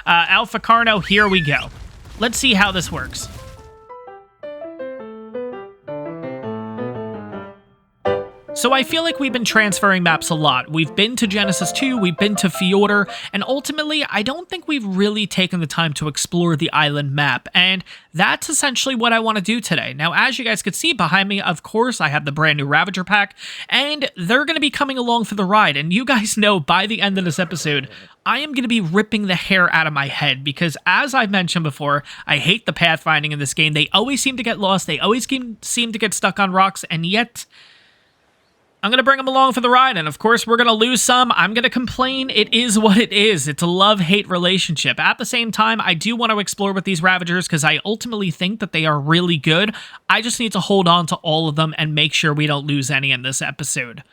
Alpha Carno, here we go. Let's see how this works. So I feel like we've been transferring maps a lot. We've been to Genesis 2, we've been to Fjordur, and ultimately, I don't think we've really taken the time to explore the island map, and that's essentially what I want to do today. Now, as you guys can see behind me, of course, I have the brand new Ravager pack, and they're going to be coming along for the ride, and you guys know by the end of this episode, I am going to be ripping the hair out of my head because, as I've mentioned before, I hate the pathfinding in this game. They always seem to get lost, they always seem to get stuck on rocks, and yet I'm going to bring them along for the ride, and of course, we're going to lose some. I'm going to complain. It is what it is. It's a love-hate relationship. At the same time, I do want to explore with these Ravagers because I ultimately think that they are really good. I just need to hold on to all of them and make sure we don't lose any in this episode.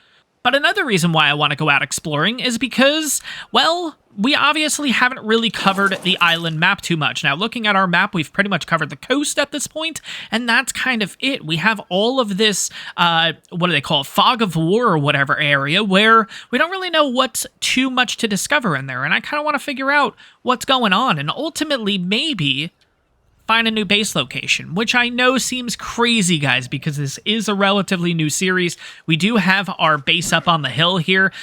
But another reason why I want to go out exploring is because, well, we obviously haven't really covered the island map too much. Now, looking at our map, we've pretty much covered the coast at this point, and that's kind of it. We have all of this, what do they call it, fog of war or whatever area, where we don't really know what's too much to discover in there, and I kind of want to figure out what's going on, and ultimately, maybe find a new base location, which I know seems crazy, guys, because this is a relatively new series. We do have our base up on the hill here,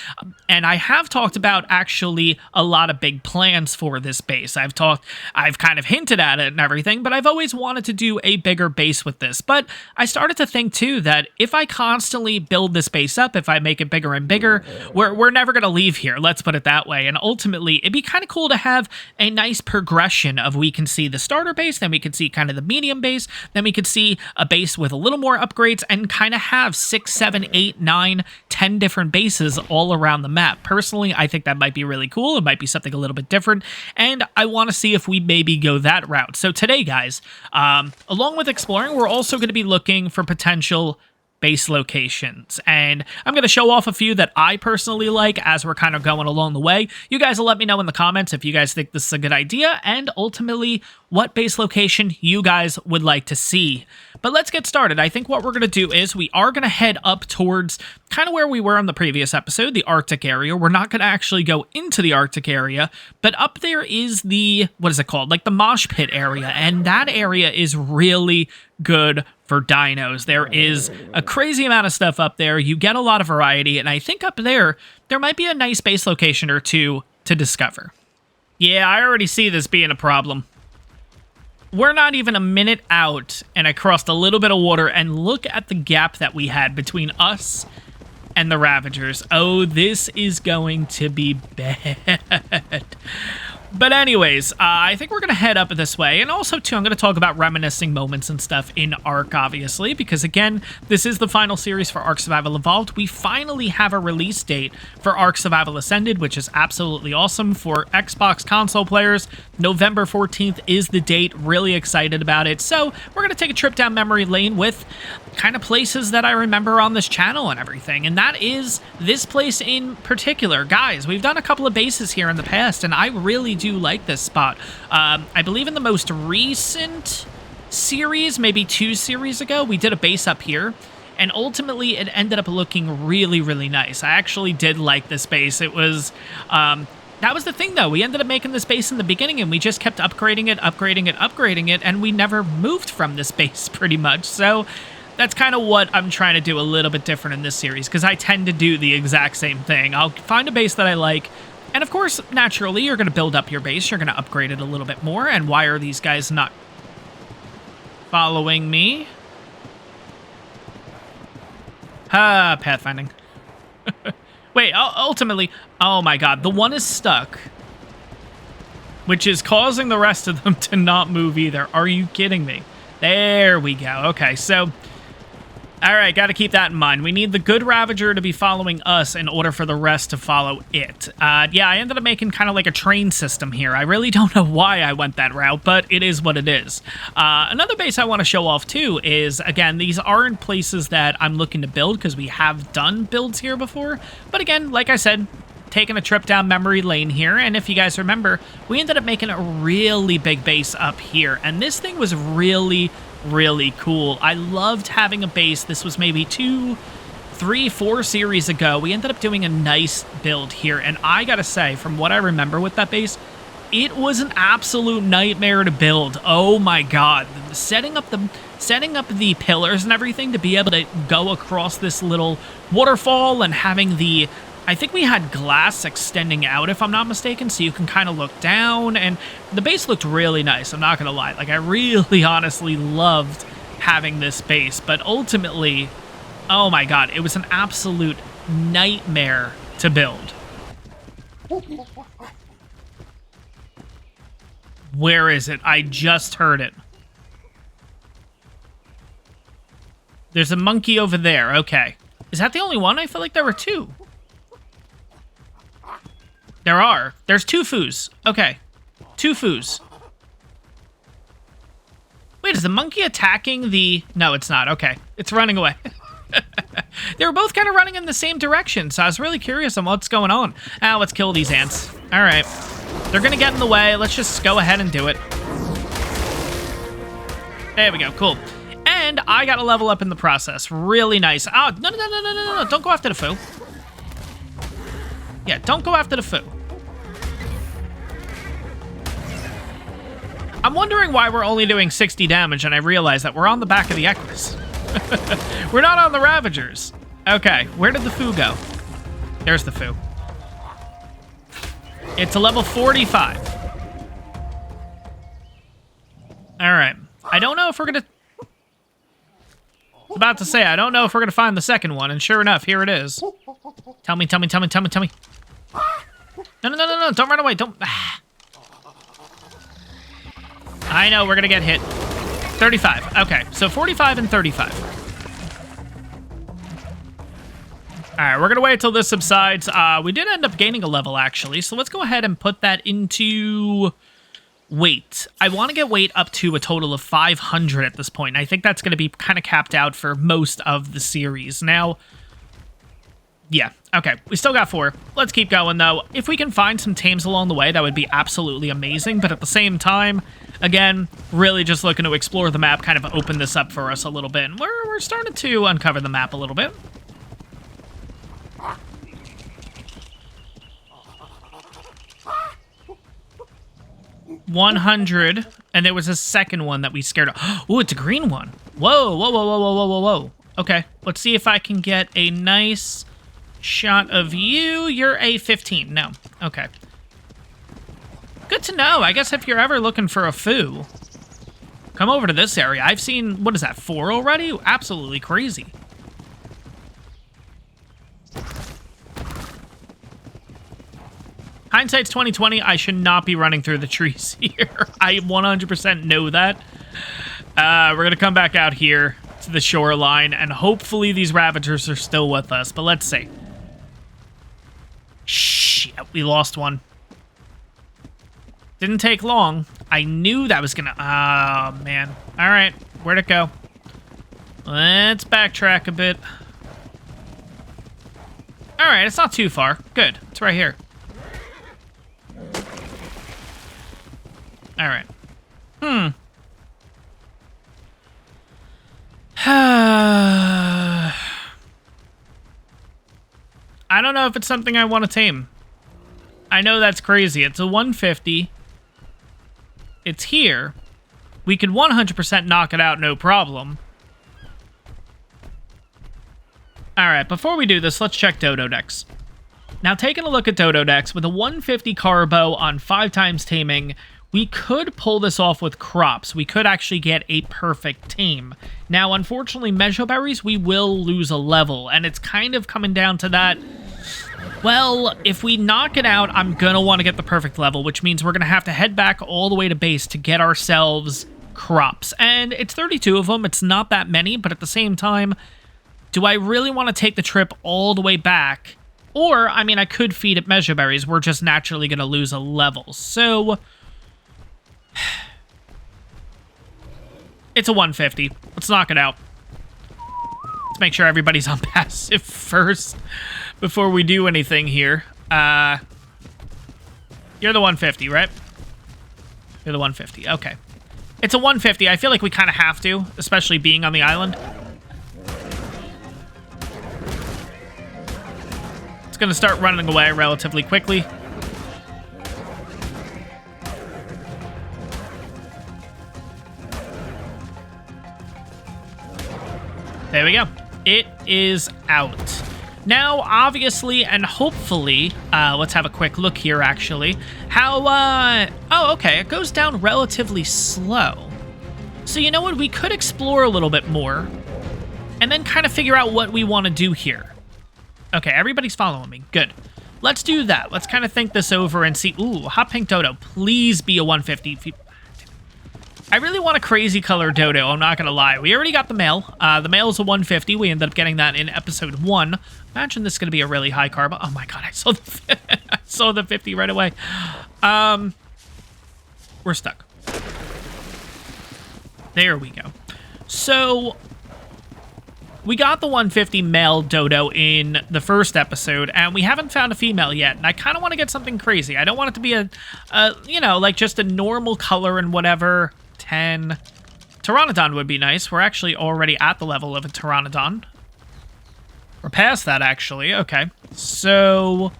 and I have talked about actually a lot of big plans for this base. I've kind of hinted at it and everything, but I've always wanted to do a bigger base with this. But I started to think, too, that if I constantly build this base up, if I make it bigger and bigger, we're never going to leave here, let's put it that way. And ultimately, it'd be kind of cool to have a nice progression of we can see the starter base, then we could see kind of the medium base, then we could see a base with a little more upgrades and kind of have 6, 7, 8, 9, 10 different bases all around the map. Personally, I think that might be really cool. It might be something a little bit different, and I want to see if we maybe go that route. So today, guys, along with exploring, we're also going to be looking for potential base locations, and I'm going to show off a few that I personally like as we're kind of going along the way. You guys will let me know in the comments if you guys think this is a good idea, and ultimately what base location you guys would like to see. But let's get started. I think what we're going to do is we are going to head up towards kind of where we were in the previous episode, the Arctic area. We're not going to actually go into the Arctic area, but up there is the, what is it called? Like the mosh pit area, and that area is really good for dinos. There is a crazy amount of stuff up there. You get a lot of variety, and I think up there might be a nice base location or two to discover. Yeah, I already see this being a problem. We're not even a minute out, and I crossed a little bit of water, and look at the gap that we had between us and the Ravagers. Oh, this is going to be bad. But anyways, I think we're going to head up this way, and also, too, I'm going to talk about reminiscing moments and stuff in ARK, obviously, because, again, this is the final series for ARK Survival Evolved. We finally have a release date for ARK Survival Ascended, which is absolutely awesome for Xbox console players. November 14th is the date. Really excited about it. So we're going to take a trip down memory lane with kind of places that I remember on this channel and everything, and that is this place in particular. Guys, we've done a couple of bases here in the past, and I really do like this spot. I believe in the most recent series, maybe 2 series ago, we did a base up here, and ultimately it ended up looking really, really nice. I actually did like this base. It was, that was the thing, though. We ended up making this base in the beginning, and we just kept upgrading it, and we never moved from this base, pretty much. So that's kind of what I'm trying to do a little bit different in this series, because I tend to do the exact same thing. I'll find a base that I like, and of course, naturally, you're going to build up your base. You're going to upgrade it a little bit more. And why are these guys not following me? Pathfinding. Wait, ultimately, oh my god, the one is stuck, which is causing the rest of them to not move either. Are you kidding me? There we go. Okay, so all right, got to keep that in mind. We need the good Ravager to be following us in order for the rest to follow it. Yeah, I ended up making kind of like a train system here. I really don't know why I went that route, but it is what it is. Another base I want to show off, too, is, again, these aren't places that I'm looking to build because we have done builds here before. But again, like I said, taking a trip down memory lane here, and if you guys remember, we ended up making a really big base up here, and this thing was really cool. I loved having a base. This was maybe 2, 3, 4 series ago. We ended up doing a nice build here, and I gotta say, from what I remember with that base, It was an absolute nightmare to build. Oh my god. Setting up the pillars and everything to be able to go across this little waterfall and having the... I think we had glass extending out, if I'm not mistaken, so you can kind of look down, and the base looked really nice, I'm not gonna lie. Like, I really honestly loved having this base, but ultimately, oh my god, it was an absolute nightmare to build. Where is it? I just heard it. There's a monkey over there. Okay. Is that the only one? I feel like there were two. There are. There's two foos. Okay. Two foos. Wait, is the monkey attacking the... No, it's not. Okay. It's running away. They were both kind of running in the same direction, so I was really curious on what's going on. Let's kill these ants. All right. They're going to get in the way. Let's just go ahead and do it. There we go. Cool. And I got a level up in the process. Really nice. Oh, no. Don't go after the foo. Yeah, don't go after the foo. I'm wondering why we're only doing 60 damage, and I realize that we're on the back of the Equus. We're not on the Ravagers. Okay, where did the foo go? There's the foo. It's a level 45. All right. I don't know if we're going to... About to say, I don't know if we're going to find the second one, and sure enough, here it is. Tell me. No. Don't run away. Don't... I know, we're going to get hit. 35. Okay, so 45 and 35. All right, we're going to wait until this subsides. We did end up gaining a level, actually, so let's go ahead and put that into weight. I want to get weight up to a total of 500 at this point. I think that's going to be kind of capped out for most of the series. Now, yeah, okay, we still got 4. Let's keep going, though. If we can find some tames along the way, that would be absolutely amazing, but at the same time, again, really just looking to explore the map, kind of open this up for us a little bit. And we're starting to uncover the map a little bit. $100, and there was a second one that we scared off. Oh, it's a green one. Whoa. Okay, let's see if I can get a nice shot of you. You're a 15. No. Okay. Good to know. I guess if you're ever looking for a foo, come over to this area. I've seen, what is that, 4 already? Absolutely crazy. Hindsight's 2020. I should not be running through the trees here. I 100% know that. We're going to come back out here to the shoreline, and hopefully these Ravagers are still with us, but let's see. Shit, we lost one. Didn't take long. I knew that was gonna... Oh, man. All right, where'd it go? Let's backtrack a bit. All right, it's not too far. Good, it's right here. All right. I don't know if it's something I want to tame. I know that's crazy. It's a 150. It's here. We could 100% knock it out, no problem. All right, before we do this, let's check Dodo Decks. Now, taking a look at Dodo Decks, with a 150 Carbo on 5 times taming, we could pull this off with crops. We could actually get a perfect tame. Now, unfortunately, Mejoberries, we will lose a level, and it's kind of coming down to that. Well, if we knock it out, I'm going to want to get the perfect level, which means we're going to have to head back all the way to base to get ourselves crops. And it's 32 of them. It's not that many, but at the same time, do I really want to take the trip all the way back? Or, I mean, I could feed it Mejoberries. We're just naturally going to lose a level. So... it's a 150. Let's knock it out. Let's make sure everybody's on passive first before we do anything here. You're the 150, right? You're the 150. Okay. It's a 150. I feel like we kind of have to, especially being on the island. It's going to start running away relatively quickly. There we go. It is out. Now, obviously, and hopefully, let's have a quick look here, actually. Oh, okay, it goes down relatively slow. So you know what? We could explore a little bit more and then kind of figure out what we want to do here. Okay, everybody's following me. Good. Let's do that. Let's kind of think this over and see. Ooh, hot pink dodo. Please be a 150. I really want a crazy color dodo, I'm not going to lie. We already got the male. The male is a 150. We ended up getting that in episode 1. Imagine this is going to be a really high carb. Oh my god, I saw the 50 right away. We're stuck. There we go. So we got the 150 male dodo in the first episode, and we haven't found a female yet, and I kind of want to get something crazy. I don't want it to be you know, like just a normal color and whatever. 10. Pteranodon would be nice. We're actually already at the level of a Pteranodon. We're past that, actually. Okay. So,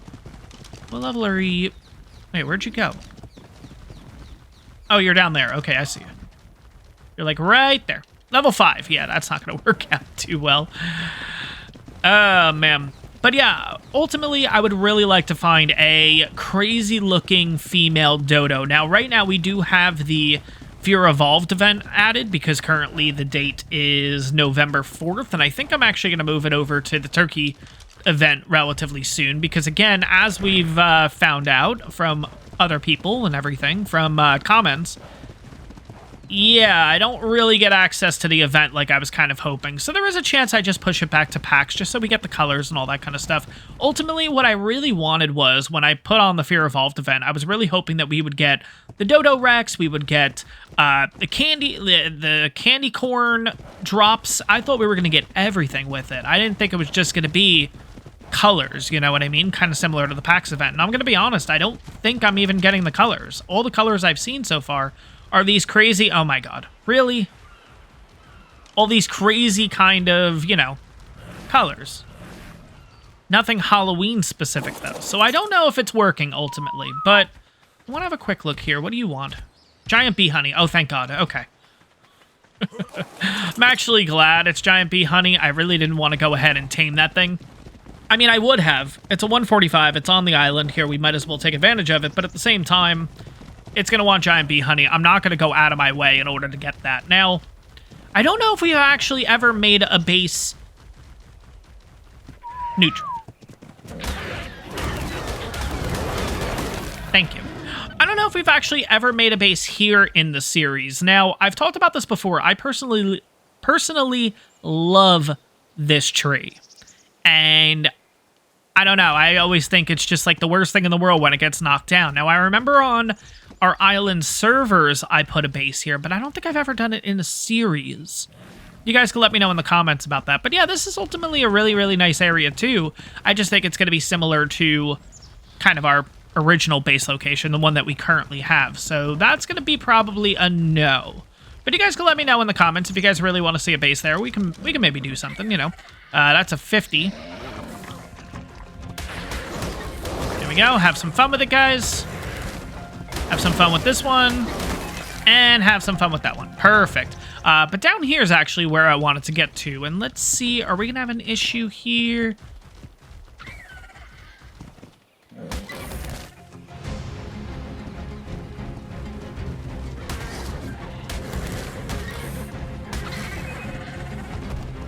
what level are you? Wait, where'd you go? Oh, you're down there. Okay, I see you. You're like right there. Level 5. Yeah, that's not going to work out too well. Oh, man. But yeah, ultimately, I would really like to find a crazy-looking female dodo. Now, right now, we do have the Fear Evolved event added because currently the date is November 4th, and I think I'm actually going to move it over to the turkey event relatively soon because, again, as we've found out from other people and everything, from comments, yeah, I don't really get access to the event like I was kind of hoping. So there is a chance I just push it back to PAX just so we get the colors and all that kind of stuff. Ultimately, what I really wanted was, when I put on the Fear Evolved event, I was really hoping that we would get the Dodo Rex, we would get the candy corn drops. I thought we were going to get everything with it. I didn't think it was just going to be colors, you know what I mean? Kind of similar to the PAX event. And I'm going to be honest, I don't think I'm even getting the colors. All the colors I've seen so far are these crazy, oh my god, really? All these crazy kind of, you know, colors. Nothing Halloween specific though, so I don't know if it's working ultimately, but I want to have a quick look here. What do you want? Giant bee honey. Oh, thank god. Okay. I'm actually glad it's giant bee honey. I really didn't want to go ahead and tame that thing. I mean, I would have. It's a 145. It's on the island here. We might as well take advantage of it, but at the same time, it's going to want giant bee honey. I'm not going to go out of my way in order to get that. Now, I don't know if we've actually ever made a base neutral. Thank you. I don't know if we've actually ever made a base here in the series. Now, I've talked about this before. I personally love this tree. And I don't know. I always think it's just like the worst thing in the world when it gets knocked down. Now, I remember on our island servers, I put a base here, but I don't think I've ever done it in a series. You guys can let me know in the comments about that. But yeah, this is ultimately a really, really nice area too. I just think it's going to be similar to kind of our original base location, the one that we currently have. So that's going to be probably a no. But you guys can let me know in the comments if you guys really want to see a base there. We can maybe do something, you know. That's a 50. There we go. Have some fun with it, guys. Have some fun with this one. And have some fun with that one. Perfect. But down here is actually where I wanted to get to. And let's see. Are we going to have an issue here?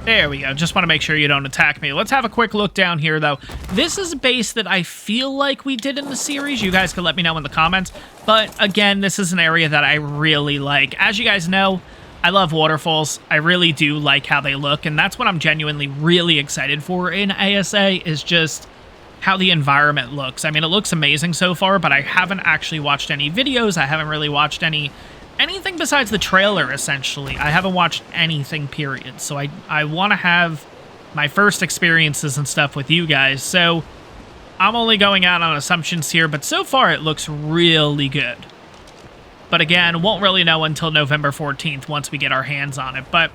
There we go. Just want to make sure you don't attack me. Let's have a quick look down here, though. This is a base that I feel like we did in the series. You guys can let me know in the comments. But, again, this is an area that I really like. As you guys know, I love waterfalls. I really do like how they look. And that's what I'm genuinely really excited for in ASA, is just how the environment looks. I mean, it looks amazing so far, but I haven't actually watched any videos. I haven't really watched anything besides the trailer, essentially. I haven't watched anything, period. So I want to have my first experiences and stuff with you guys. So I'm only going out on assumptions here, but so far it looks really good. But again, won't really know until November 14th once we get our hands on it. But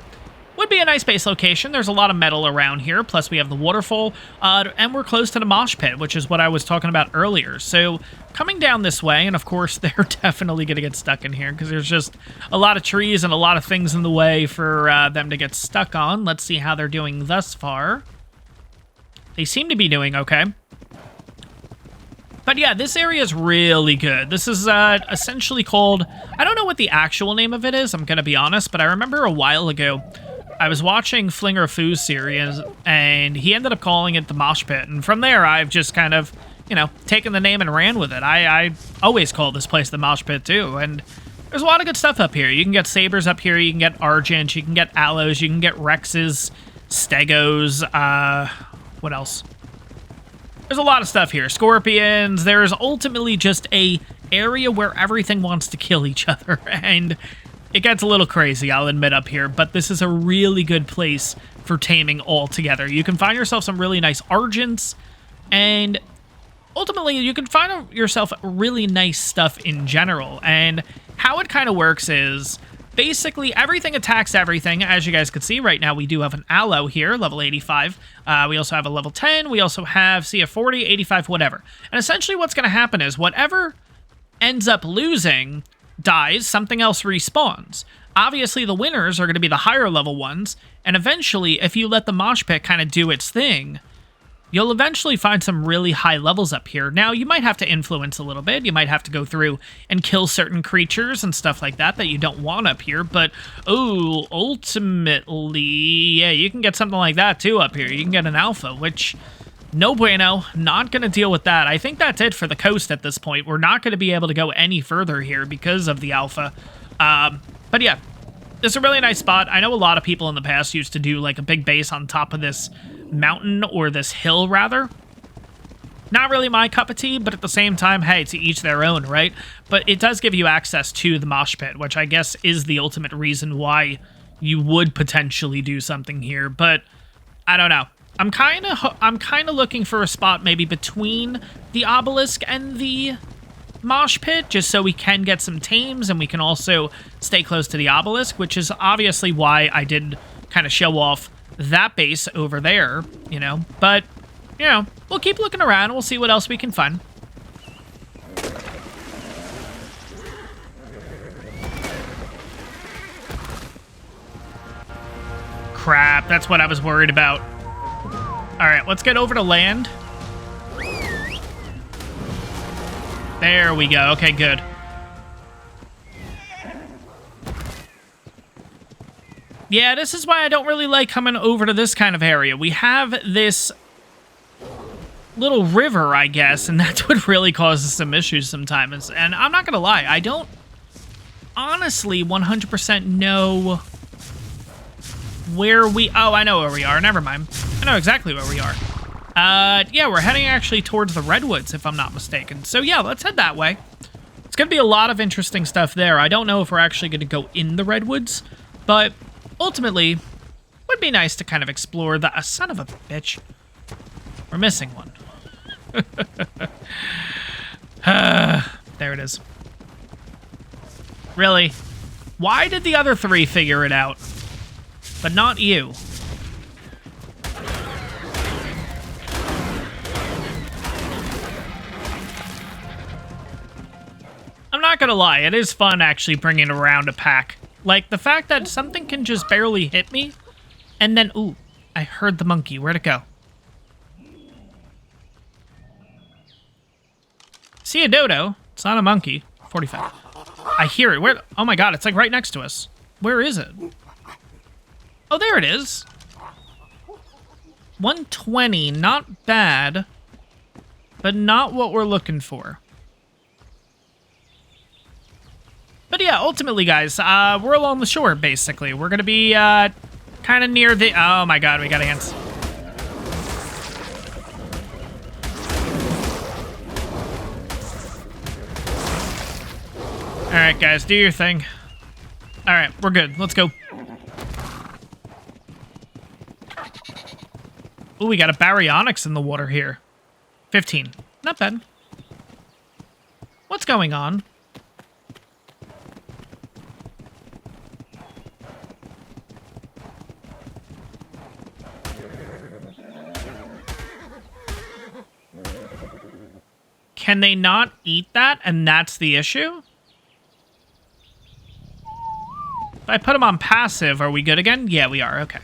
would be a nice base location. There's a lot of metal around here, plus we have the waterfall, and we're close to the mosh pit, which is what I was talking about earlier. So coming down this way, and of course they're definitely going to get stuck in here because there's just a lot of trees and a lot of things in the way for them to get stuck on. Let's see how they're doing thus far. They seem to be doing okay. But yeah, this area is really good. This is essentially called, I don't know what the actual name of it is, I'm going to be honest, but I remember a while ago, I was watching Flinger Foo's series, and he ended up calling it the Mosh Pit, and from there, I've just kind of, you know, taken the name and ran with it. I always call this place the Mosh Pit, too, and there's a lot of good stuff up here. You can get Sabers up here, you can get Argent, you can get Aloes, you can get Rexes, Stegos, what else? There's a lot of stuff here. Scorpions. There's ultimately just a area where everything wants to kill each other, and it gets a little crazy, I'll admit, up here, but this is a really good place for taming altogether. You can find yourself some really nice Argents, and ultimately you can find yourself really nice stuff in general, and how it kind of works is basically, everything attacks everything. As you guys can see, right now we do have an Aloe here, level 85. We also have a level 10. We also have CF 40, 85, whatever. And essentially what's going to happen is whatever ends up losing dies, something else respawns. Obviously, the winners are going to be the higher level ones. And eventually, if you let the mosh pit kind of do its thing, you'll eventually find some really high levels up here. Now, you might have to influence a little bit. You might have to go through and kill certain creatures and stuff like that you don't want up here. But, oh, ultimately, yeah, you can get something like that too up here. You can get an alpha, which, no bueno, not going to deal with that. I think that's it for the coast at this point. We're not going to be able to go any further here because of the alpha. But yeah, it's a really nice spot. I know a lot of people in the past used to do like a big base on top of this mountain, or this hill rather. Not really my cup of tea, but at the same time, hey, to each their own, right? But it does give you access to the mosh pit, which I guess is the ultimate reason why you would potentially do something here. But I don't know. I'm kind of looking for a spot maybe between the obelisk and the mosh pit, just so we can get some tames and we can also stay close to the obelisk, which is obviously why I did kind of show off that base over there, you know, but, you know, we'll keep looking around. We'll see what else we can find. Crap, that's what I was worried about. All right, let's get over to land. There we go. Okay, good. Yeah, this is why I don't really like coming over to this kind of area. We have this little river, I guess, and that's what really causes some issues sometimes. And I'm not going to lie, I don't honestly 100% know where we... Oh, I know where we are. Never mind. I know exactly where we are. Yeah, we're heading actually towards the Redwoods, if I'm not mistaken. So yeah, let's head that way. It's going to be a lot of interesting stuff there. I don't know if we're actually going to go in the Redwoods, but ultimately, would be nice to kind of explore the... son of a bitch. We're missing one. There it is. Really? Why did the other three figure it out? But not you. I'm not gonna lie, it is fun actually bringing around a pack. Like, the fact that something can just barely hit me, and then, ooh, I heard the monkey. Where'd it go? See a dodo. It's not a monkey. 45. I hear it. Where? Oh my god, it's like right next to us. Where is it? Oh, there it is. 120. Not bad, but not what we're looking for. But yeah, ultimately, guys, we're along the shore, basically. We're going to be kind of near the... Oh my god, we got ants. Alright, guys, do your thing. Alright, we're good. Let's go. Ooh, we got a baryonyx in the water here. 15. Not bad. What's going on? Can they not eat that, and that's the issue? If I put them on passive, are we good again? Yeah, we are. Okay.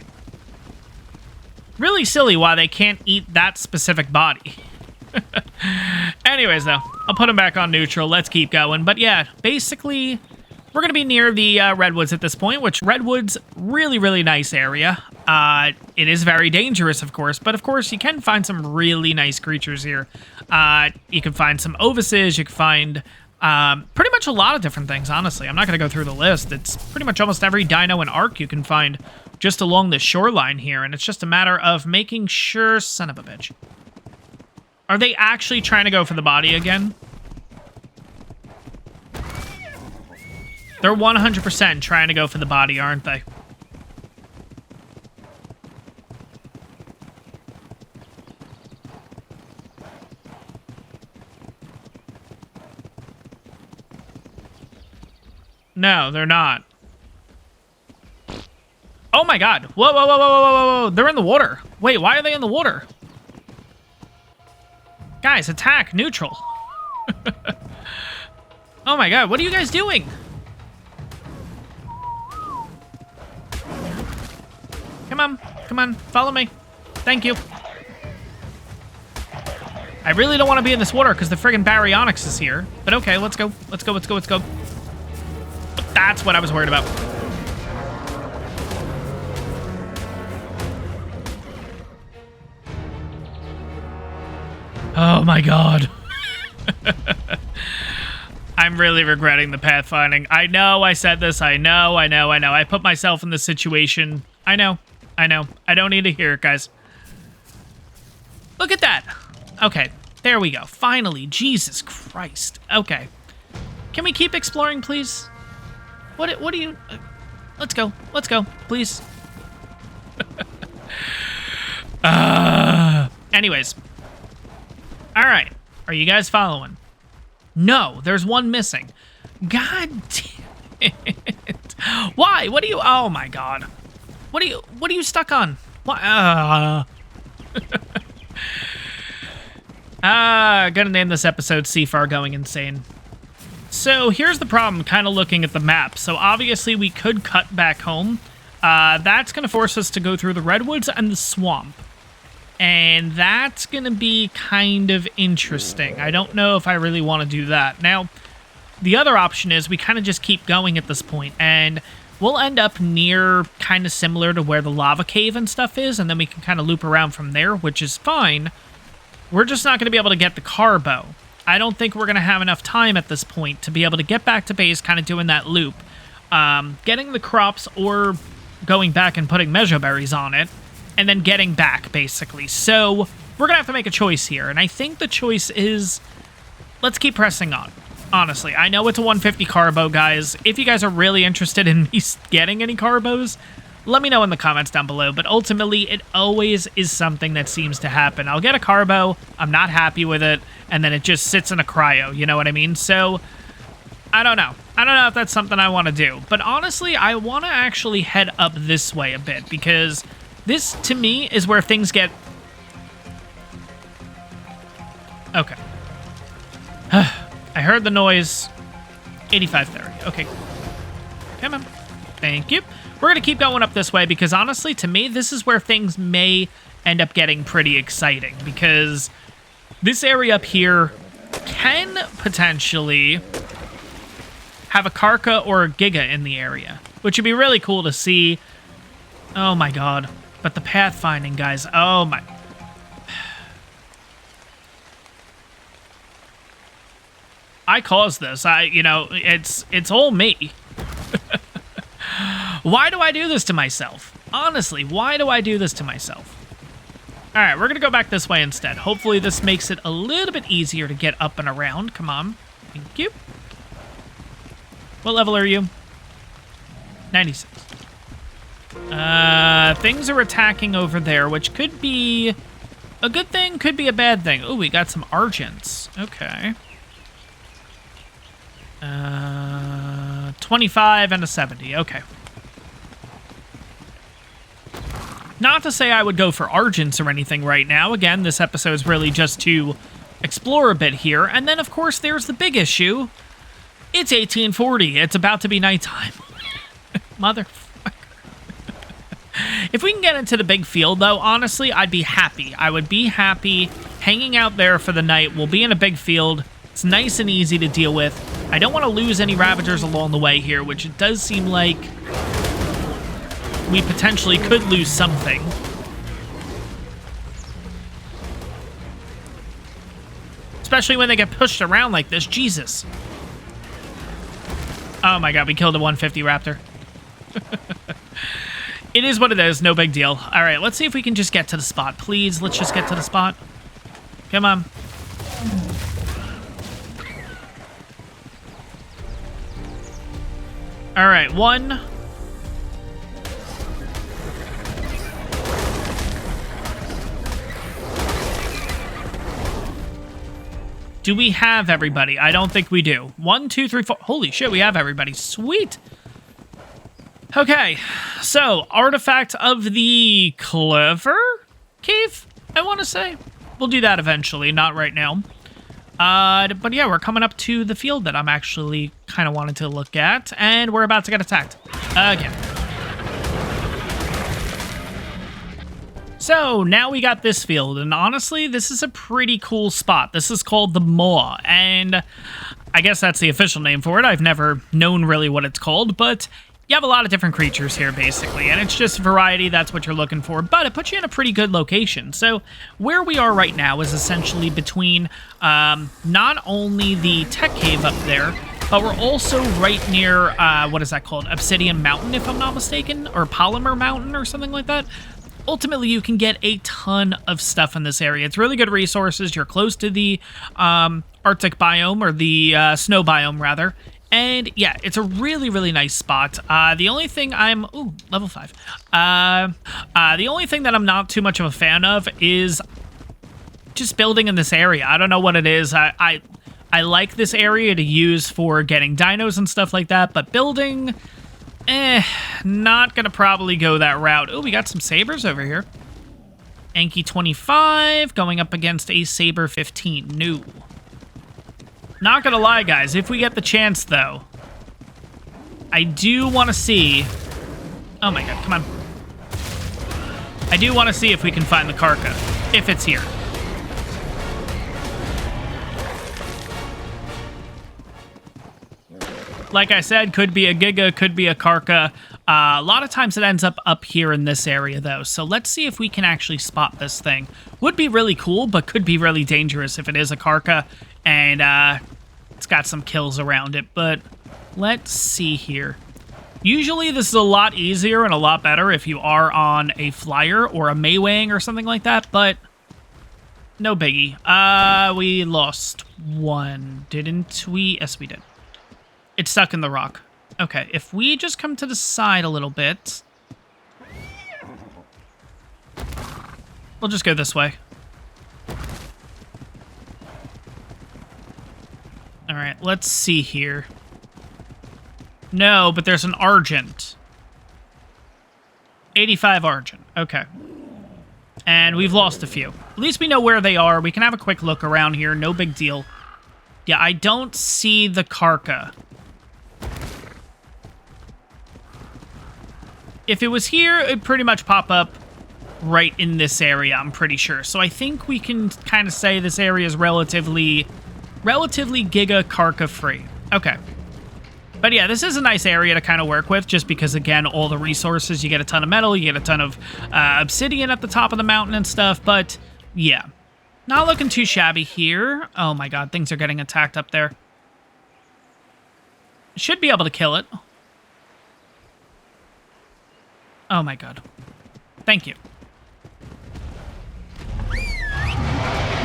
Really silly why they can't eat that specific body. Anyways, though, I'll put them back on neutral. Let's keep going. But yeah, basically, we're going to be near the Redwoods at this point, which Redwoods, really, really nice area. It is very dangerous, of course, but of course, you can find some really nice creatures here. You can find some ovises, you can find pretty much a lot of different things, honestly. I'm not going to go through the list. It's pretty much almost every dino and ARK you can find just along the shoreline here, and it's just a matter of making sure... Son of a bitch. Are they actually trying to go for the body again? They're 100% trying to go for the body, aren't they? No, they're not. Oh my god. Whoa, whoa, whoa, whoa, whoa, whoa, whoa. They're in the water. Wait, why are they in the water? Guys, attack. Neutral. Oh my god, what are you guys doing? Come on. Come on. Follow me. Thank you. I really don't want to be in this water because the friggin' baryonyx is here. But okay, let's go. Let's go, let's go, let's go. That's what I was worried about. Oh my god. I'm really regretting the pathfinding. I know I said this. I know. I put myself in this situation. I know. I don't need to hear it, guys. Look at that. Okay, there we go. Finally, Jesus Christ. Okay. Can we keep exploring, please? What do you... let's go, please. Anyways. All right. Are you guys following? No, there's one missing. God damn it. Why? What are you... Oh, my God. What are you stuck on? What? Gonna name this episode Seafar Going Insane. So here's the problem, kind of looking at the map. So obviously we could cut back home. That's gonna force us to go through the redwoods and the swamp. And that's going to be kind of interesting. I don't know if I really want to do that. Now, the other option is we kind of just keep going at this point, and we'll end up near kind of similar to where the lava cave and stuff is, and then we can kind of loop around from there, which is fine. We're just not going to be able to get the carbo. I don't think we're going to have enough time at this point to be able to get back to base, kind of doing that loop. Getting the crops or going back and putting mejoberries on it, and then getting back, basically. So, we're gonna have to make a choice here, and I think the choice is, let's keep pressing on. Honestly, I know it's a 150 carbo, guys. If you guys are really interested in me getting any carbos, let me know in the comments down below, but ultimately, it always is something that seems to happen. I'll get a carbo, I'm not happy with it, and then it just sits in a cryo, you know what I mean? So, I don't know. I don't know if that's something I want to do, but honestly, I want to actually head up this way a bit, because... this, to me, is where things get... Okay. I heard the noise. 8530. Okay. Come on. Thank you. We're going to keep going up this way because, honestly, to me, this is where things may end up getting pretty exciting because this area up here can potentially have a Karka or a Giga in the area, which would be really cool to see. Oh, my God. But the pathfinding, guys, oh my... I caused this. It's all me. Why do I do this to myself? Honestly, why do I do this to myself? All right, we're going to go back this way instead. Hopefully this makes it a little bit easier to get up and around. Come on. Thank you. What level are you? 96. Things are attacking over there, which could be a good thing, could be a bad thing. Oh, we got some Argents. Okay. 25 and a 70. Okay. Not to say I would go for Argents or anything right now. Again, this episode is really just to explore a bit here. And then, of course, there's the big issue. It's 1840. It's about to be nighttime. Motherfucker. If we can get into the big field, though, honestly, I'd be happy. I would be happy hanging out there for the night. We'll be in a big field. It's nice and easy to deal with. I don't want to lose any Ravagers along the way here, which it does seem like we potentially could lose something. Especially when they get pushed around like this. Jesus. Oh my god, we killed a 150 Raptor. It is what it is, no big deal. All right, let's see if we can just get to the spot. Please, let's just get to the spot. Come on. All right, one. Do we have everybody? I don't think we do. 1, 2, 3, 4. Holy shit, we have everybody. Sweet. Okay, so Artifact of the Clever Cave, I want to say. We'll do that eventually, not right now. But yeah, we're coming up to the field that I'm actually kind of wanting to look at, and we're about to get attacked again. So now we got this field, and honestly, this is a pretty cool spot. This is called the Maw, and I guess that's the official name for it. I've never known really what it's called, but you have a lot of different creatures here, basically, and it's just variety. That's what you're looking for, but it puts you in a pretty good location. So where we are right now is essentially between not only the tech cave up there, but we're also right near, what is that called? Obsidian Mountain, if I'm not mistaken, or Polymer Mountain or something like that. Ultimately, you can get a ton of stuff in this area. It's really good resources. You're close to the Arctic biome, or the snow biome, rather. And yeah, it's a really, really nice spot. The only thing I'm... Ooh, level 5. The only thing that I'm not too much of a fan of is just building in this area. I don't know what it is. I like this area to use for getting dinos and stuff like that, but building... not gonna probably go that route. Oh, we got some sabers over here. Anki 25 going up against a Saber 15. No. Not gonna lie, guys. If we get the chance, though, I do want to see... Oh my god, come on. I do want to see if we can find the Karka, if it's here. Like I said, could be a Giga, could be a Karka. A lot of times it ends up here in this area, though. So let's see if we can actually spot this thing. Would be really cool, but could be really dangerous if it is a Karka. And it's got some kills around it. But let's see here. Usually this is a lot easier and a lot better if you are on a flyer or a Maywang or something like that. But no biggie. We lost one, didn't we? Yes, we did. It's stuck in the rock. Okay, if we just come to the side a little bit... We'll just go this way. Alright, let's see here. No, but there's an Argent. 85 Argent. Okay. And we've lost a few. At least we know where they are. We can have a quick look around here. No big deal. Yeah, I don't see the Karka. If it was here, it'd pretty much pop up right in this area, I'm pretty sure. So I think we can kind of say this area is relatively Giga Karka free. Okay. But yeah, this is a nice area to kind of work with, just because, again, all the resources, you get a ton of metal, you get a ton of obsidian at the top of the mountain and stuff, but yeah. Not looking too shabby here. Oh my god, things are getting attacked up there. Should be able to kill it. Oh my god. Thank you.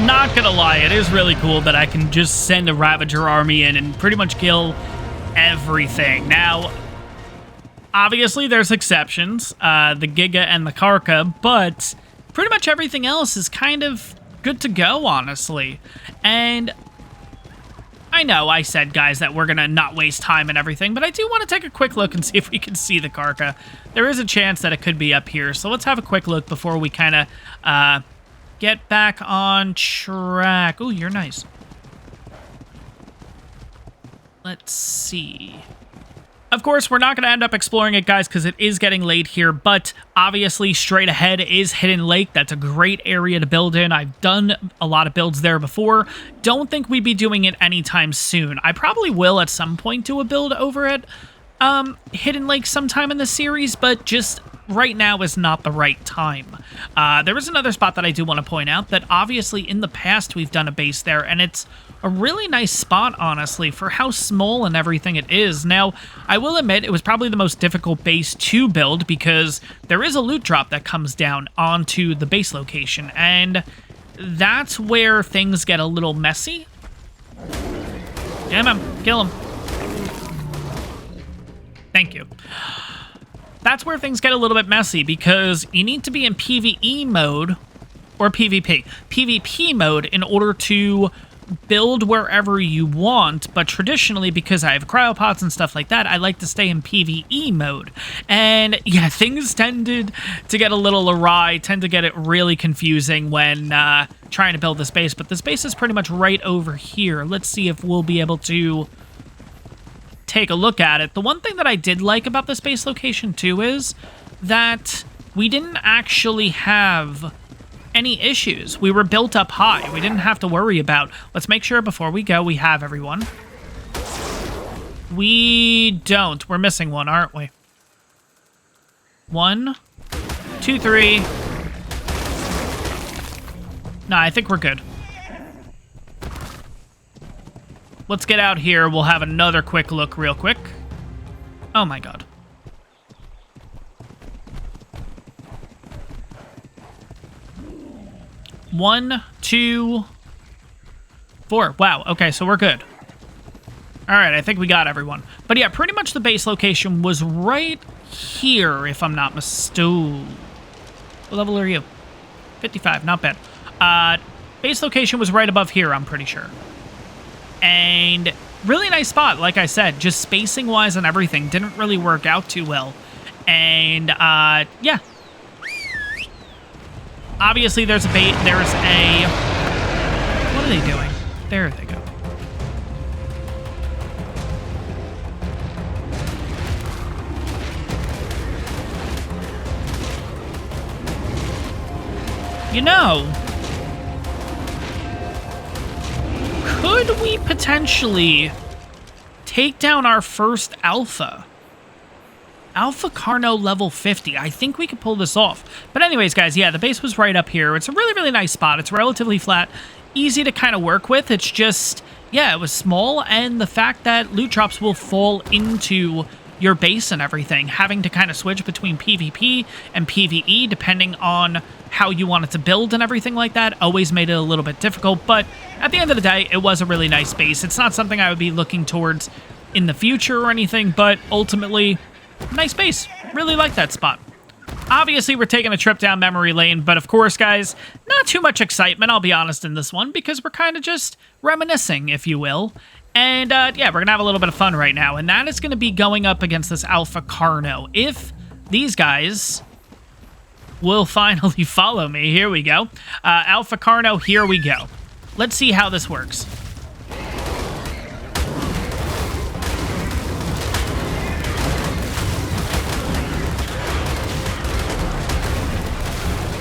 Not gonna lie, it is really cool that I can just send a Ravager army in and pretty much kill everything. Now, obviously there's exceptions, the Giga and the Karka, but pretty much everything else is kind of good to go, honestly. And I know I said, guys, that we're gonna not waste time and everything, but I do want to take a quick look and see if we can see the Karka. There is a chance that it could be up here, so let's have a quick look before we kind of Get back on track. Ooh, you're nice. Let's see. Of course, we're not going to end up exploring it, guys, because it is getting late here, but obviously straight ahead is Hidden Lake. That's a great area to build in. I've done a lot of builds there before. Don't think we'd be doing it anytime soon. I probably will at some point do a build over at Hidden Lake sometime in the series, but just right now is not the right time. There is another spot that I do want to point out that obviously in the past we've done a base there, and it's a really nice spot, honestly, for how small and everything it is. Now, I will admit it was probably the most difficult base to build because there is a loot drop that comes down onto the base location, and that's where things get a little messy. Damn him. Kill him. Thank you. That's where things get a little bit messy because you need to be in PvE mode or PvP. PvP mode in order to build wherever you want, but traditionally, because I have cryopods and stuff like that, I like to stay in PvE mode. And yeah, things tended to get a little awry, tend to get it really confusing when trying to build this base, but this base is pretty much right over here. Let's see if we'll be able to take a look at it. The one thing that I did like about this base location too is that we didn't actually have any issues. We were built up high. We didn't have to worry about. Let's make sure before we go we have everyone. We don't. We're missing one, aren't we? 1, 2, 3. No, I think we're good. Let's get out here. We'll have another quick look real quick. Oh my god. One, 2, 4. Wow, okay, so we're good. Alright, I think we got everyone. But yeah, pretty much the base location was right here, if I'm not mistaken. What level are you? 55, not bad. Base location was right above here, I'm pretty sure. And really nice spot, like I said, just spacing-wise and everything didn't really work out too well. And, yeah. Obviously, there's a bait. There's a... What are they doing? There they go. You know, could we potentially take down our first alpha? Alpha Carno level 50. I think we could pull this off. But anyways, guys, yeah, the base was right up here. It's a really, really nice spot. It's relatively flat, easy to kind of work with. It's just, yeah, it was small, and the fact that loot drops will fall into your base and everything, having to kind of switch between PvP and PvE depending on how you want it to build and everything like that always made it a little bit difficult. But at the end of the day, it was a really nice base. It's not something I would be looking towards in the future or anything, but ultimately, nice base. Really like that spot. Obviously, we're taking a trip down memory lane, but of course, guys, not too much excitement, I'll be honest, in this one, because we're kind of just reminiscing, if you will. And, yeah, we're going to have a little bit of fun right now, and that is going to be going up against this Alpha Carno. If these guys will finally follow me, here we go. Alpha Carno, here we go. Let's see how this works.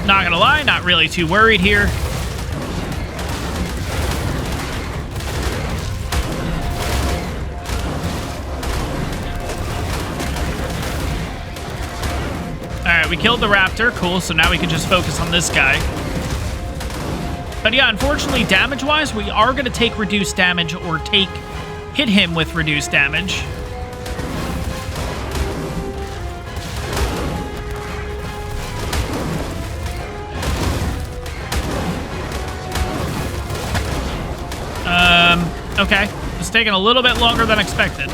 Not gonna lie, not really too worried here. Alright, we killed the raptor. Cool, so now we can just focus on this guy. But yeah, unfortunately, damage-wise, we are gonna take reduced damage or hit him with reduced damage. Okay, it's taking a little bit longer than expected.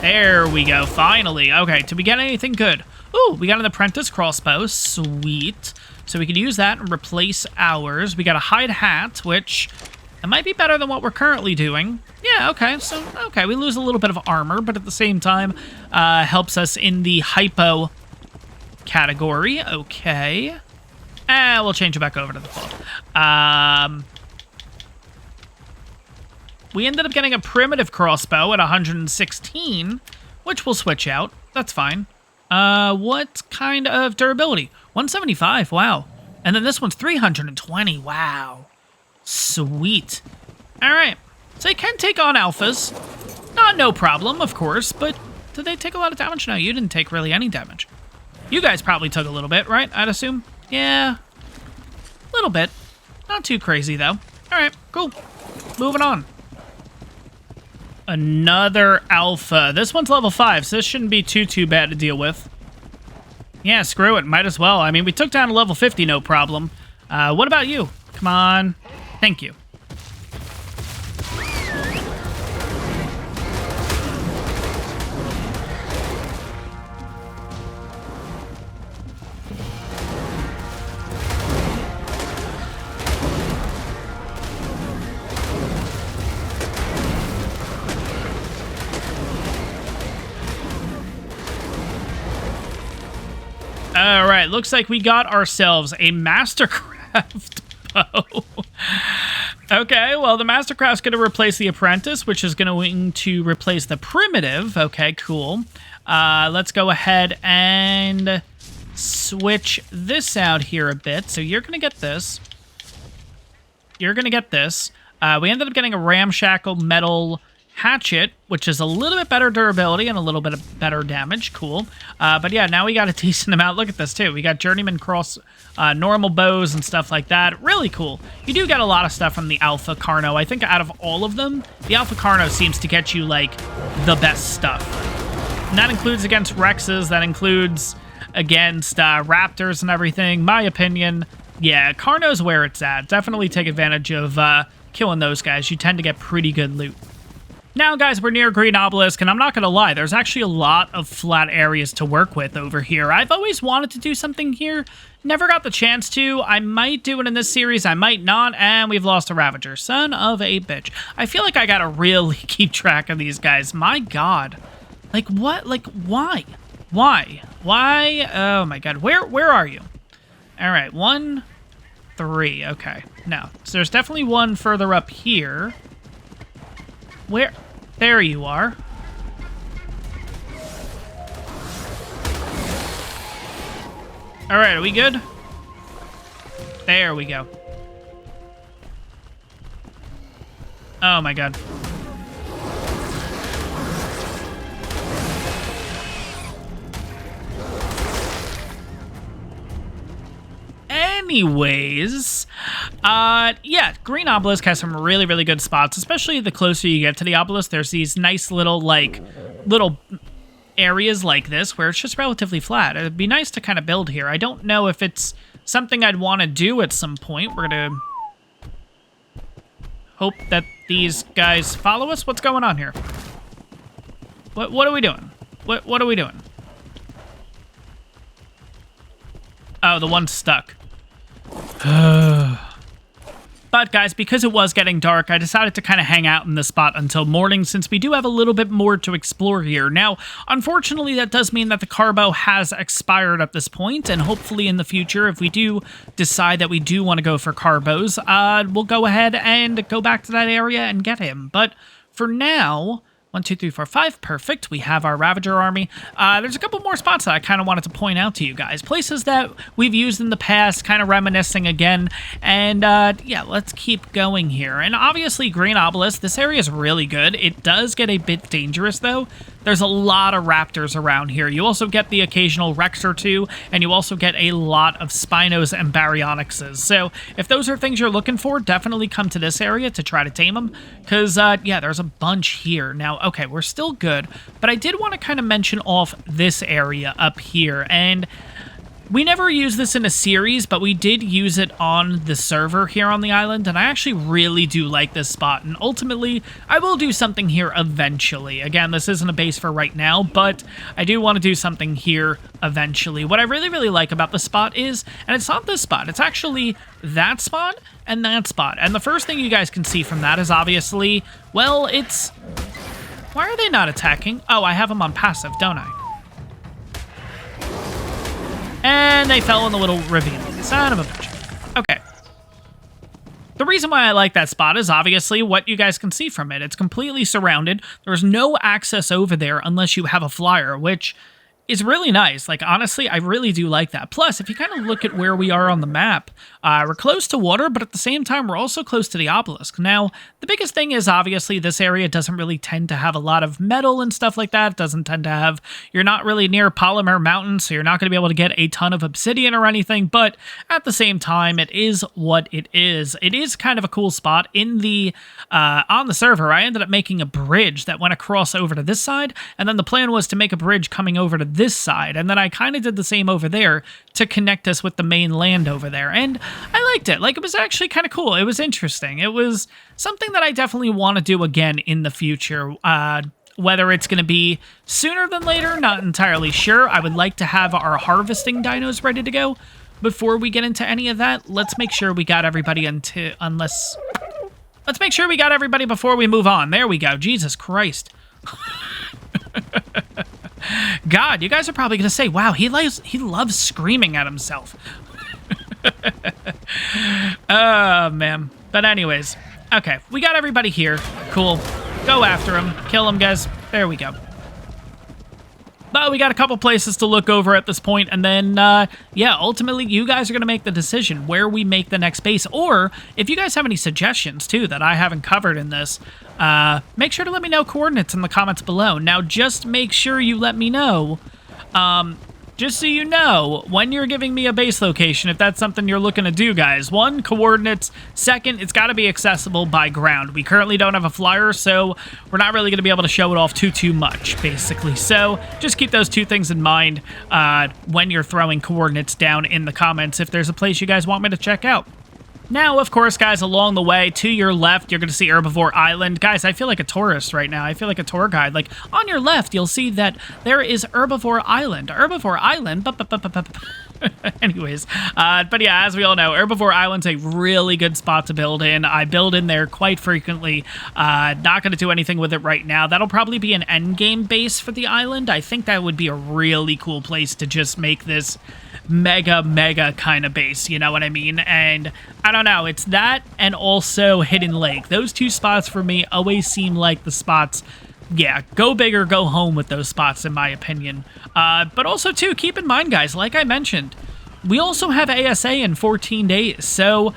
There we go, finally. Okay, did we get anything good? Ooh, we got an apprentice crossbow, sweet. So we could use that and replace ours. We got a hide hat, which it might be better than what we're currently doing. Yeah, okay, so, okay, we lose a little bit of armor, but at the same time, helps us in the hypo category. Okay. We'll change it back over to the default. We ended up getting a primitive crossbow at 116, which we'll switch out. That's fine. What kind of durability? 175, wow. And then this one's 320, wow. Sweet. All right, so you can take on alphas. Not no problem, of course, but did they take a lot of damage? No, you didn't take really any damage. You guys probably took a little bit, right? I'd assume? Yeah, a little bit. Not too crazy, though. All right, cool. Moving on. Another alpha. This one's level 5, so this shouldn't be too bad to deal with. Yeah, screw it. Might as well. I mean, we took down a level 50, no problem. What about you? Come on. Thank you. All right, looks like we got ourselves a Mastercraft bow. Okay, well, the Mastercraft's going to replace the Apprentice, which is going to replace the Primitive. Okay, cool. Let's go ahead and switch this out here a bit. So you're going to get this. You're going to get this. We ended up getting a Ramshackle Metal Hatchet, which is a little bit better durability and a little bit of better damage. Cool. But yeah, now we got a decent amount. Look at this, too. We got Journeyman Cross, normal bows and stuff like that. Really cool. You do get a lot of stuff from the Alpha Carno. I think out of all of them, the Alpha Carno seems to get you, like, the best stuff. And that includes against Rexes. That includes against Raptors and everything. My opinion, yeah, Carno's where it's at. Definitely take advantage of killing those guys. You tend to get pretty good loot. Now, guys, we're near Green Obelisk, and I'm not going to lie, there's actually a lot of flat areas to work with over here. I've always wanted to do something here, never got the chance to. I might do it in this series, I might not, and we've lost a Ravager. Son of a bitch. I feel like I got to really keep track of these guys. My God. Like, what? Like, why? Why? Why? Oh, my God. Where are you? All right, 1, 3. Okay, no. So there's definitely one further up here. Where? There you are. All right, are we good? There we go. Oh my God. Anyways, yeah, Green Obelisk has some really, really good spots, especially the closer you get to the obelisk. There's these nice little, like, little areas like this where it's just relatively flat. It'd be nice to kind of build here. I don't know if it's something I'd want to do at some point. We're going to hope that these guys follow us. What's going on here? What are we doing? What are we doing? Oh, the one's stuck. But guys, because it was getting dark, I decided to kind of hang out in this spot until morning, since we do have a little bit more to explore here. Now, unfortunately, that does mean that the carbo has expired at this point, and hopefully in the future, if we do decide that we do want to go for carbos, we'll go ahead and go back to that area and get him. But for now, 1, 2, 3, 4, 5. Perfect. We have our Ravager army. There's a couple more spots that I kind of wanted to point out to you guys. Places that we've used in the past, kind of reminiscing again. And yeah, let's keep going here. And obviously, Green Obelisk, this area is really good. It does get a bit dangerous, though. There's a lot of raptors around here. You also get the occasional Rex or two, and you also get a lot of Spinos and Baryonyxes. So if those are things you're looking for, definitely come to this area to try to tame them, because, yeah, there's a bunch here. Now, okay, we're still good, but I did want to kind of mention off this area up here, and we never used this in a series, but we did use it on the server here on the island, and I actually really do like this spot, and ultimately, I will do something here eventually. Again, this isn't a base for right now, but I do want to do something here eventually. What I really, really like about the spot is, and it's not this spot, it's actually that spot and that spot, and the first thing you guys can see from that is obviously, well, it's... Why are they not attacking? Oh, I have them on passive, don't I? And they fell in the little ravine. Son of a bitch. Okay. The reason why I like that spot is obviously what you guys can see from it. It's completely surrounded. There's no access over there unless you have a flyer, which is really nice. Like, honestly, I really do like that. Plus, if you kind of look at where we are on the map, we're close to water, but at the same time, we're also close to the obelisk. Now, the biggest thing is, obviously, this area doesn't really tend to have a lot of metal and stuff like that. It doesn't tend to have... You're not really near Polymer Mountain, so you're not going to be able to get a ton of obsidian or anything, but at the same time, it is what it is. It is kind of a cool spot. In the... on the server, I ended up making a bridge that went across over to this side, and then the plan was to make a bridge coming over to this side, and then I kind of did the same over there to connect us with the main land over there, and I liked it. Like, it was actually kind of cool. It was interesting. It was something that I definitely want to do again in the future. Whether it's going to be sooner than later, not entirely sure. I would like to have our harvesting dinos ready to go. Before we get into any of that, let's make sure we got everybody Let's make sure we got everybody before we move on. There we go. Jesus Christ. God, you guys are probably going to say, wow, he loves screaming at himself. Oh, man. But anyways, okay, we got everybody here. Cool. Go after him. Kill him, guys. There we go. But we got a couple places to look over at this point, and then, yeah, ultimately, you guys are going to make the decision where we make the next base, or if you guys have any suggestions, too, that I haven't covered in this, make sure to let me know coordinates in the comments below. Now, just make sure you let me know, just so you know, when you're giving me a base location, if that's something you're looking to do, guys. One, coordinates. Second, it's got to be accessible by ground. We currently don't have a flyer, so we're not really going to be able to show it off too much, basically. So just keep those two things in mind when you're throwing coordinates down in the comments if there's a place you guys want me to check out. Now, of course, guys, along the way, to your left, you're going to see Herbivore Island. Guys, I feel like a tourist right now. I feel like a tour guide. Like, on your left, you'll see that there is Herbivore Island. Herbivore Island. Anyways, but yeah, as we all know, Herbivore Island's a really good spot to build in. I build in there quite frequently. Not going to do anything with it right now. That'll probably be an endgame base for the island. I think that would be a really cool place to just make this mega kind of base, you know what I mean? And I don't know, it's that and also Hidden Lake. Those two spots for me always seem like the spots, yeah, go big or go home with those spots in my opinion. But also too, keep in mind guys, like I mentioned, we also have ASA in 14 days, so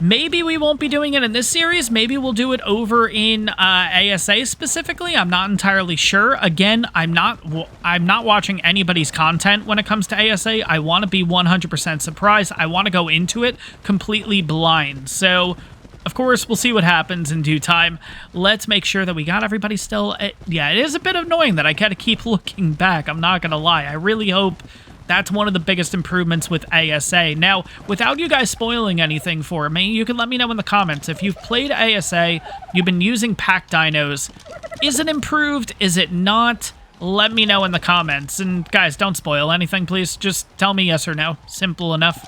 maybe we won't be doing it in this series. Maybe we'll do it over in ASA specifically. I'm not entirely sure. Again, I'm not watching anybody's content when it comes to ASA. I want to be 100% surprised. I want to go into it completely blind. So, of course, we'll see what happens in due time. Let's make sure that we got everybody still. Yeah, it is a bit annoying that I got to keep looking back. I'm not going to lie. I really hope that's one of the biggest improvements with ASA. Now, without you guys spoiling anything for me, you can let me know in the comments. If you've played ASA, you've been using pack dinos, is it improved? Is it not? Let me know in the comments. And guys, don't spoil anything, please. Just tell me yes or no. Simple enough.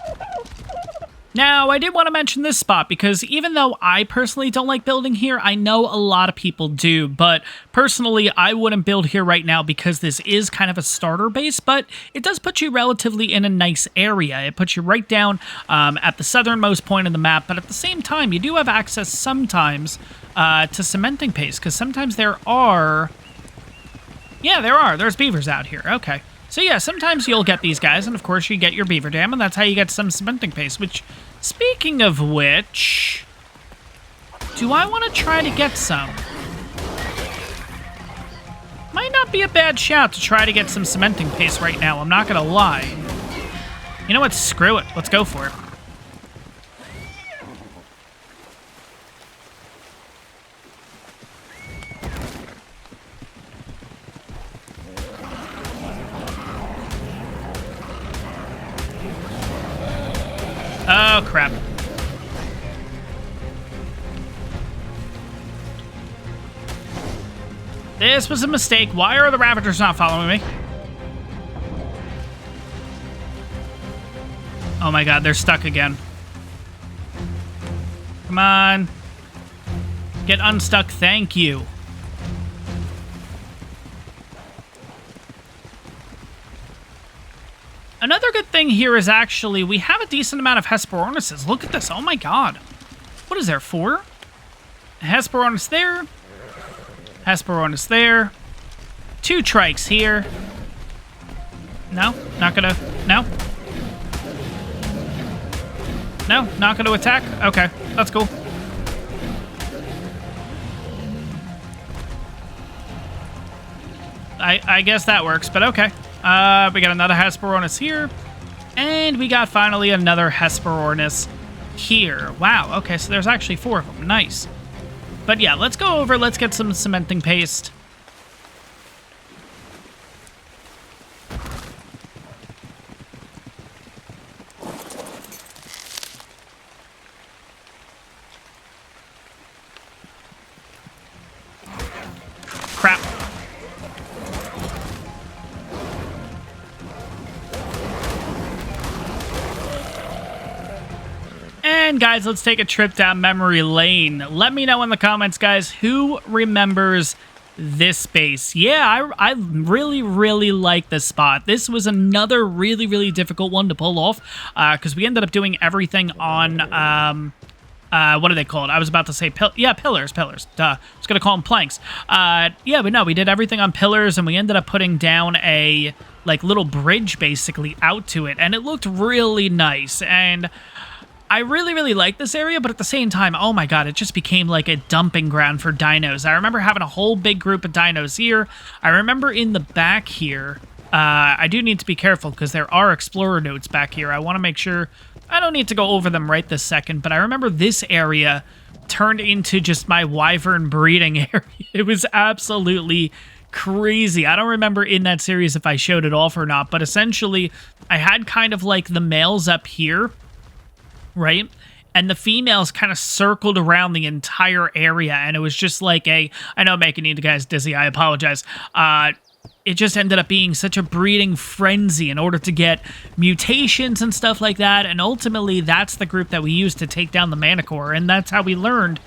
Now, I did want to mention this spot because even though I personally don't like building here, I know a lot of people do, but personally, I wouldn't build here right now because this is kind of a starter base, but it does put you relatively in a nice area. It puts you right down at the southernmost point of the map, but at the same time, you do have access sometimes to cementing paste, because sometimes there are... Yeah, there's beavers out here. Okay. So yeah, sometimes you'll get these guys, and of course you get your beaver dam, and that's how you get some cementing paste, which, speaking of which, do I want to try to get some? Might not be a bad shout to try to get some cementing paste right now, I'm not gonna lie. You know what, screw it, let's go for it. Oh, crap. This was a mistake. Why are the raptors not following me? Oh my god, they're stuck again. Come on. Get unstuck, thank you. Another good thing here is actually we have a decent amount of Hesperornises. Look at this. Oh my god. What is there, 4? Hesperornis there. Hesperornis there. 2 Trikes here. No, not gonna... No. No, not gonna attack? Okay, that's cool. I guess that works, but okay. We got another Hesperornis here. And we got finally another Hesperornis here. Wow, okay, so there's actually 4 of them. Nice. But yeah, let's go over, let's get some cementing paste. Crap. And guys, let's take a trip down memory lane. Let me know in the comments, guys, who remembers this base. Yeah, I really, really like this spot. This was another really, really difficult one to pull off because we ended up doing everything on... what are they called? I was about to say, pillars. Duh. I was going to call them planks. Yeah, but no, we did everything on pillars, and we ended up putting down a, like, little bridge, basically, out to it, and it looked really nice, and I really, really like this area, but at the same time, oh my god, it just became like a dumping ground for dinos. I remember having a whole big group of dinos here. I remember in the back here, I do need to be careful, because there are explorer nodes back here. I want to make sure... I don't need to go over them right this second, but I remember this area turned into just my wyvern breeding area. It was absolutely crazy. I don't remember in that series if I showed it off or not, but essentially I had kind of like the males up here, right? And the females kind of circled around the entire area, and it was just like a... I know I'm making you guys dizzy, I apologize. It just ended up being such a breeding frenzy in order to get mutations and stuff like that, and ultimately that's the group that we used to take down the Manticore, and that's how we learned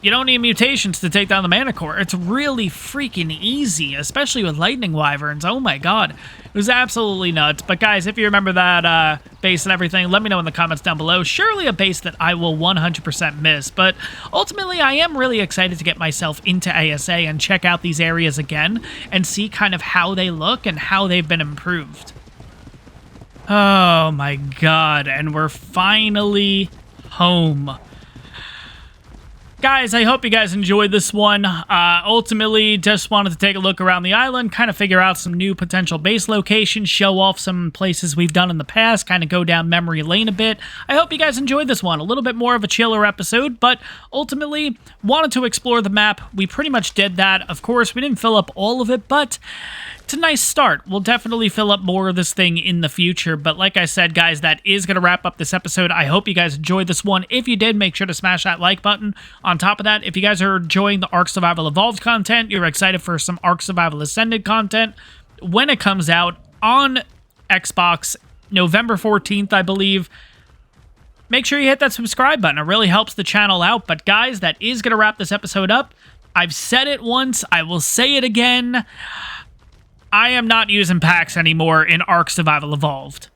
you don't need mutations to take down the Manticore. It's really freaking easy, especially with lightning wyverns. Oh my god. It was absolutely nuts. But guys, if you remember that base and everything, let me know in the comments down below. Surely a base that I will 100% miss. But ultimately, I am really excited to get myself into ASA and check out these areas again and see kind of how they look and how they've been improved. Oh my god. And we're finally home. Guys, I hope you guys enjoyed this one. Ultimately, just wanted to take a look around the island, kind of figure out some new potential base locations, show off some places we've done in the past, kind of go down memory lane a bit. I hope you guys enjoyed this one. A little bit more of a chiller episode, but ultimately, wanted to explore the map. We pretty much did that. Of course, we didn't fill up all of it, but it's a nice start. We'll definitely fill up more of this thing in the future, but like I said, guys, that is going to wrap up this episode. I hope you guys enjoyed this one. If you did, make sure to smash that like button. On top of that, if you guys are enjoying the ARK Survival Evolved content, you're excited for some ARK Survival Ascended content, when it comes out on Xbox, November 14th, I believe, make sure you hit that subscribe button. It really helps the channel out. But guys, that is going to wrap this episode up. I've said it once. I will say it again. I am not using packs anymore in ARK Survival Evolved.